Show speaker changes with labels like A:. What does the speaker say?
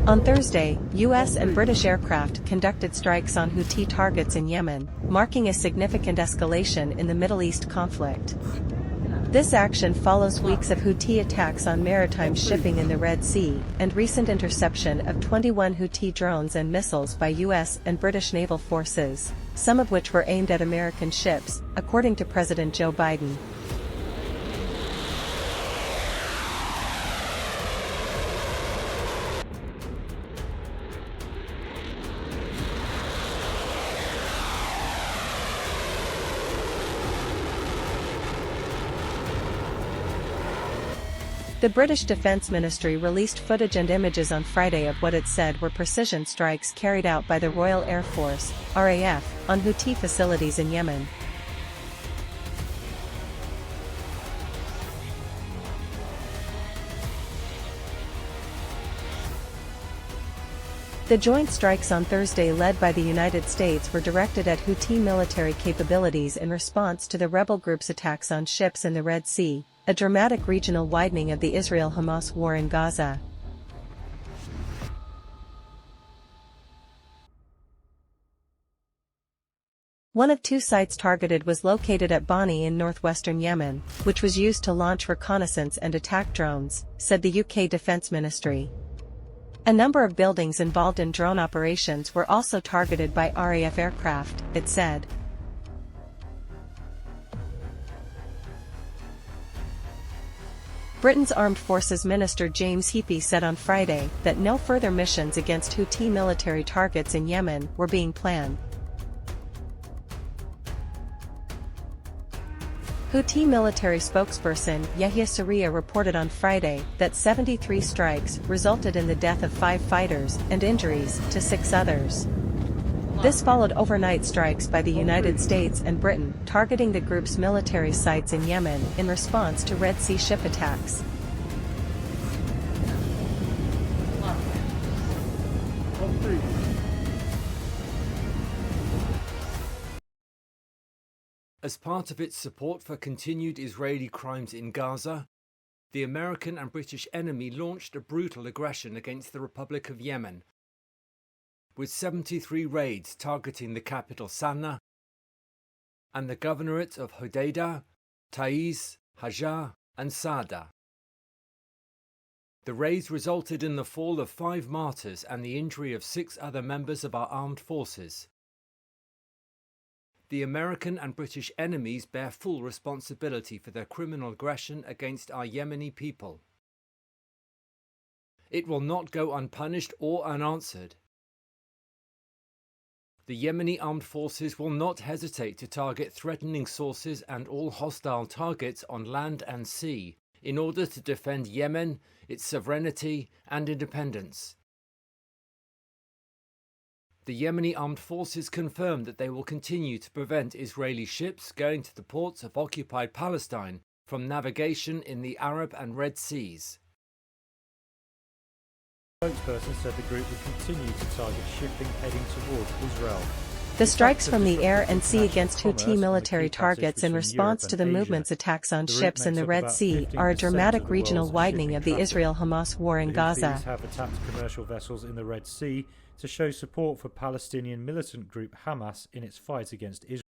A: On Thursday, U.S. and British aircraft conducted strikes on Houthi targets in Yemen, marking a significant escalation in the Middle East conflict. This action follows weeks of Houthi attacks on maritime shipping in the Red Sea, and recent interception of 21 Houthi drones and missiles by U.S. and British naval forces, some of which were aimed at American ships, according to President Joe Biden. The British Defence Ministry released footage and images on Friday of what it said were precision strikes carried out by the Royal Air Force, RAF, on Houthi facilities in Yemen. The joint strikes on Thursday led by the United States were directed at Houthi military capabilities in response to the rebel group's attacks on ships in the Red Sea, a dramatic regional widening of the Israel-Hamas war in Gaza. One of two sites targeted was located at Bani in northwestern Yemen, which was used to launch reconnaissance and attack drones, said the UK Defence Ministry. A number of buildings involved in drone operations were also targeted by RAF aircraft, it said. Britain's Armed Forces Minister James Heappey said on Friday that no further missions against Houthi military targets in Yemen were being planned. Houthi military spokesperson Yahya Sarriya reported on Friday that 73 strikes resulted in the death of 5 fighters and injuries to 6 others. This followed overnight strikes by the United States and Britain targeting the group's military sites in Yemen in response to Red Sea ship attacks.
B: As part of its support for continued Israeli crimes in Gaza, the American and British enemy launched a brutal aggression against the Republic of Yemen, with 73 raids targeting the capital Sana'a and the governorate of Hodeidah, Taiz, Hajar and Saada. The raids resulted in the fall of 5 martyrs and the injury of 6 other members of our armed forces. The American and British enemies bear full responsibility for their criminal aggression against our Yemeni people. It will not go unpunished or unanswered. The Yemeni armed forces will not hesitate to target threatening sources and all hostile targets on land and sea in order to defend Yemen, its sovereignty and independence. The Yemeni armed forces confirmed that they will continue to prevent Israeli ships going to the ports of occupied Palestine from navigation in the Arab and Red Seas.
C: The spokesperson said the group would continue to target shipping heading towards Israel.
A: The strikes from the air and sea against Houthi military targets in response to the movement's attacks on ships in the Red Sea are a dramatic regional widening of the Israel-Hamas war in Gaza.
C: Houthis have attacked commercial vessels in the Red Sea to show support for Palestinian militant group Hamas in its fight against Israel.